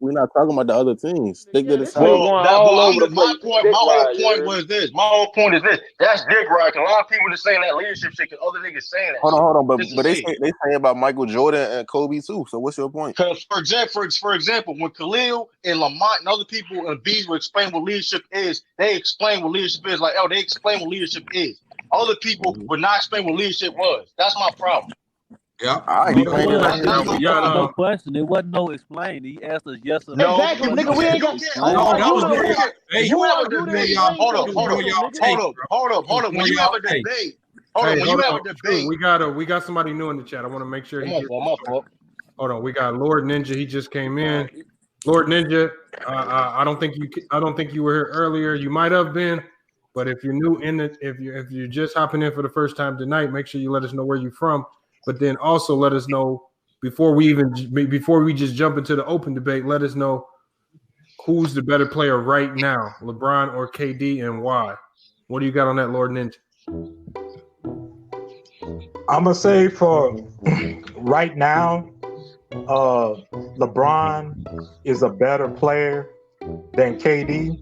we're not talking about the other teams. Stick to the side. My whole point was this. My whole point is this. That's dick right. A lot of people just saying that leadership shit because other niggas saying that. Hold on. But they say about Michael Jordan and Kobe too. So what's your point? Because for example, when Khalil and Lamont and other people and Bees will explain what leadership is, they explain what leadership is. Like, they explain what leadership is. Other people would not explain what leadership was. That's my problem. Yeah, no question. It wasn't no explain. He asked us yes or no. Exactly, nigga. We ain't gonna. Hold up. When you have a debate, We got somebody new in the chat. I want to make sure. My fault. Hold on. We got Lord Ninja. He just came in. Lord Ninja. I don't think you were here earlier. You might have been, but if you're new if you're just hopping in for the first time tonight, make sure you let us know where you're from. But then also let us know before we just jump into the open debate. Let us know who's the better player right now, LeBron or KD, and why. What do you got on that, Lord Ninja? I'm gonna say for right now, LeBron is a better player than KD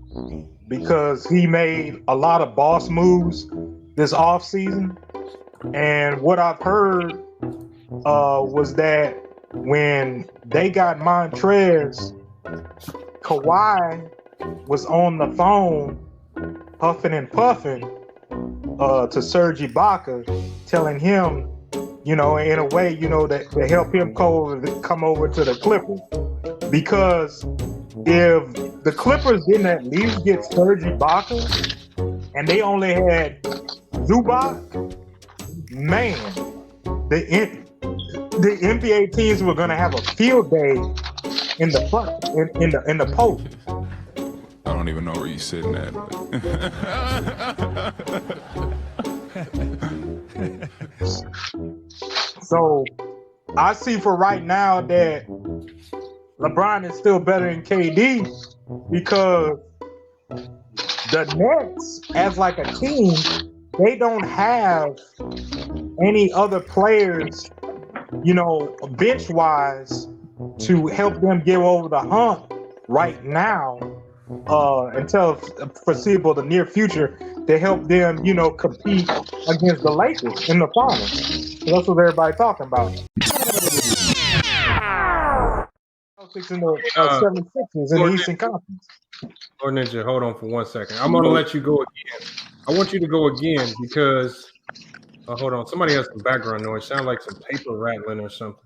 because he made a lot of boss moves this offseason. And what I've heard was that when they got Montrez, Kawhi was on the phone huffing and puffing to Serge Ibaka, telling him, in a way, that to help him come over to the Clippers. Because if the Clippers didn't at least get Serge Ibaka and they only had Zubac, man, the NBA teams were going to have a field day in the front, in the post. I don't even know where you're sitting at. So I see for right now that LeBron is still better than KD because the Nets, as like a team, they don't have any other players, bench-wise, to help them get over the hump right now until foreseeable the near future to help them, compete against the Lakers in the finals. So that's what everybody's talking about. In the 76ers in the Eastern Conference. Lord Ninja, hold on for 1 second. I'm going to let you go again. I want you to go again because hold on. Somebody has some background noise. Sound like some paper rattling or something.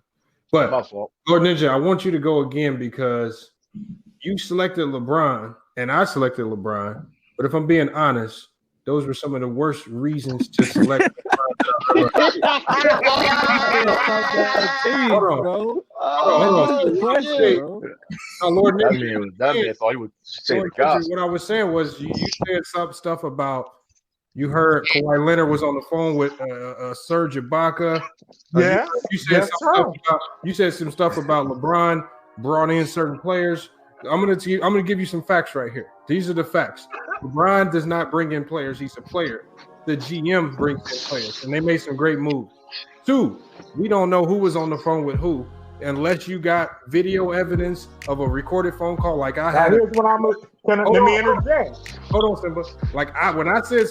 But Lord Ninja, I want you to go again because you selected LeBron and I selected LeBron. But if I'm being honest, those were some of the worst reasons to select LeBron. Lord Ninja, that man thought he would say the gospel. What I was saying was you said some stuff about. You heard Kawhi Leonard was on the phone with Serge Ibaka. Yeah, you said some stuff about LeBron brought in certain players. I'm gonna give you some facts right here. These are the facts. LeBron does not bring in players; he's a player. The GM brings in players, and they made some great moves. 2, we don't know who was on the phone with who unless you got video evidence of a recorded phone call like I had. Here's what let me interject. Hold on, Simba.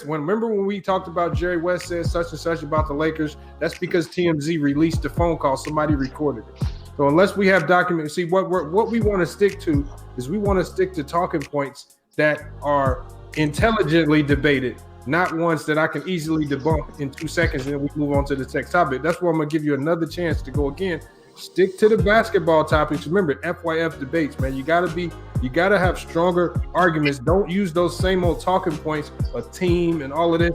Remember when we talked about Jerry West said such and such about the Lakers? That's because TMZ released the phone call. Somebody recorded it. So unless we have documents, see what we want to stick to is we want to stick to talking points that are intelligently debated, not ones that I can easily debunk in 2 seconds and then we move on to the next topic. That's why I'm gonna give you another chance to go again. Stick to the basketball topics. Remember, FYF debates, man. You gotta have stronger arguments. Don't use those same old talking points, a team and all of this.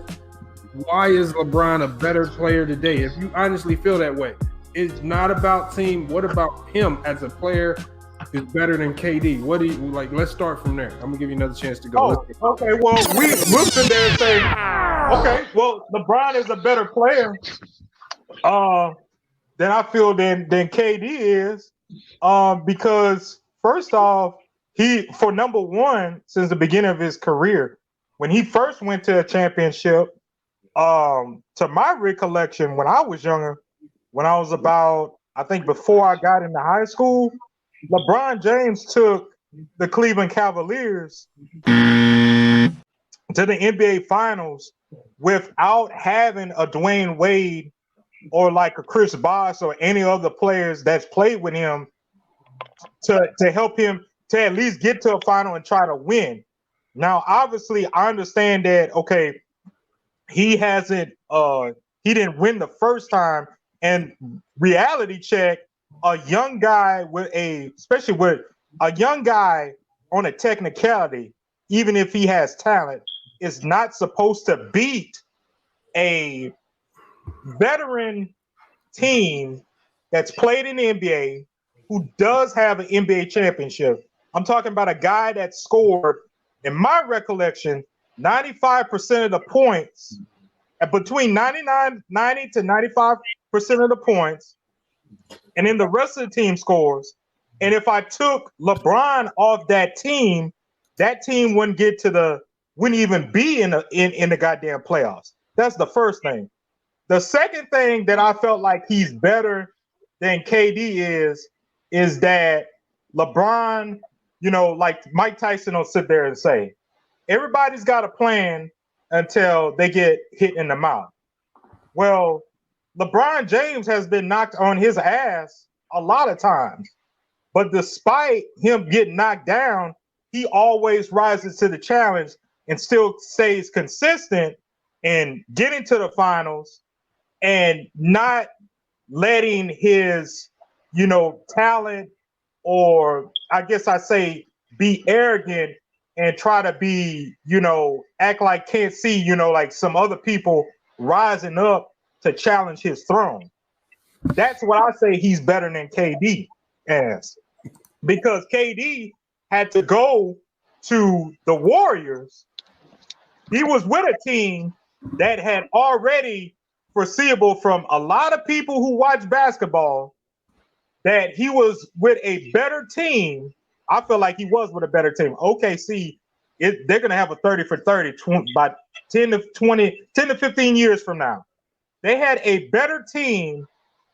Why is LeBron a better player today? If you honestly feel that way, it's not about team. What about him as a player is better than KD? What do you like? Let's start from there. I'm gonna give you another chance to go. Okay. Well, we'll sit there and say, okay, well, LeBron is a better player. Than I feel than KD is, because first off, he for number one since the beginning of his career, when he first went to a championship, to my recollection, when I was younger, when I was about, I think before I got into high school, LeBron James took the Cleveland Cavaliers to the NBA Finals without having a Dwayne Wade or like a Chris Bosh or any other players that's played with him to help him to at least get to a final and try to win. Now, obviously, I understand that, okay, he didn't win the first time, and reality check, a young guy especially with a young guy on a technicality, even if he has talent, is not supposed to beat a veteran team that's played in the NBA who does have an NBA championship. I'm talking about a guy that scored, in my recollection, 95% of the points, between 90 to 95% of the points, and then the rest of the team scores. And if I took LeBron off that team wouldn't even be in the goddamn playoffs. That's the first thing. The second thing that I felt like he's better than KD is that LeBron, like Mike Tyson will sit there and say, everybody's got a plan until they get hit in the mouth. Well, LeBron James has been knocked on his ass a lot of times, but despite him getting knocked down, he always rises to the challenge and still stays consistent in getting to the finals and not letting his, talent, or I guess I say be arrogant and try to be, act like can't see, like some other people rising up to challenge his throne. That's what I say he's better than KD as, because KD had to go to the Warriors. He was with a team that had already foreseeable from a lot of people who watch basketball that he was with a better team. I feel like he was with a better team. OKC, they're going to have a 30 for 30 by 10 to 15 years from now. They had a better team,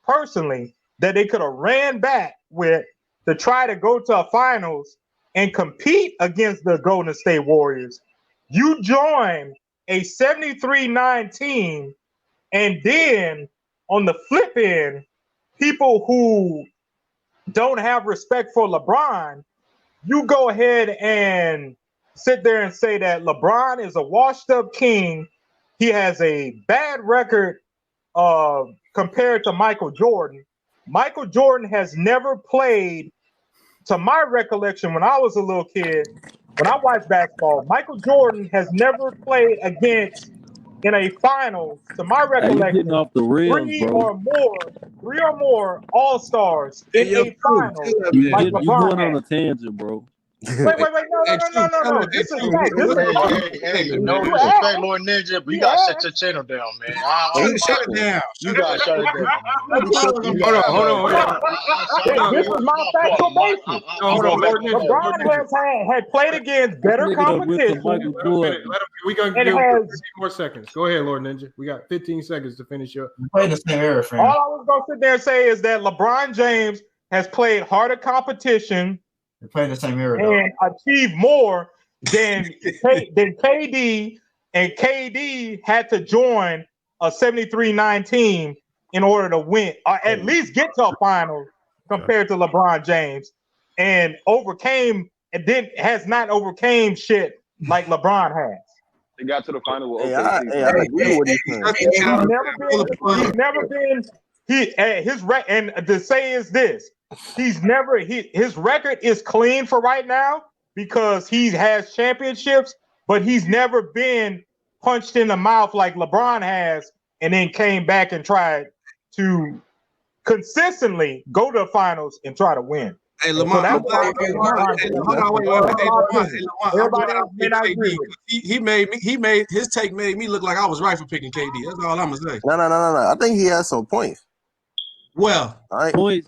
personally, that they could have ran back with to try to go to a finals and compete against the Golden State Warriors. You join a 73-9 team, and then on the flip end, people who don't have respect for LeBron, you go ahead and sit there and say that LeBron is a washed-up king. He has a bad record compared to Michael Jordan. Michael Jordan has never played, to my recollection, when I was a little kid, when I watched basketball, Michael Jordan has never played against, in a final, to my recollection, off the rails, three or more all-stars in a final. You going on a tangent, bro. Wait, no. This is right. Hey, no disrespect, Lord Ninja, but you gotta shut your channel down, man. Shut it down. You gotta shut it down. Hold on. This is my factual basis. Hold on. LeBron had played against better competition. We're going to give 15 more seconds. Go ahead, Lord Ninja. We got 15 seconds to finish up. All I was going to sit there and say is that LeBron James has played harder competition. They play in the same era and achieved more than KD, and KD had to join a 73-9 team in order to win, or at least get to a final compared to LeBron James, and has not overcame shit like Lebron has. They got to the final with OKC. I agree with you. He's never been. And to say is this. His record is clean for right now because he has championships, but he's never been punched in the mouth like LeBron has and then came back and tried to consistently go to the finals and try to win. Hey, Lamar, his take made me look like I was right for picking KD. That's all I'm gonna say. No. I think he has some points. Well, points.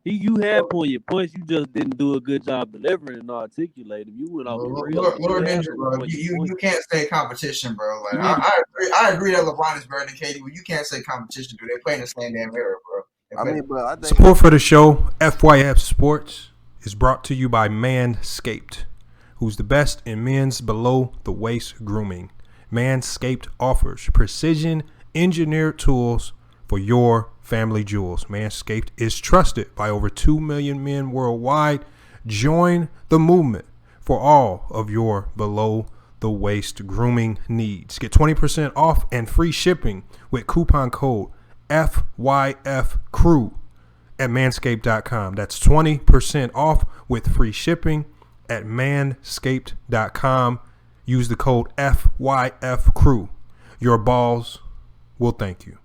You had your points. You just didn't do a good job delivering and articulating. You went off the rails. Lord Ninja, bro. You can't say competition, bro. Like I agree that LeBron is better than KD, but you can't say competition, dude. They play in the same damn era, bro. I mean, but I think support for the show, FYF Sports, is brought to you by Manscaped, who's the best in men's below the waist grooming. Manscaped offers precision engineered tools for your family jewels. Manscaped is trusted by over 2 million men worldwide. Join the movement for all of your below the waist grooming needs. Get 20% off and free shipping with coupon code FYFCrew at manscaped.com. That's 20% off with free shipping at manscaped.com. Use the code FYFCrew. Your balls will thank you.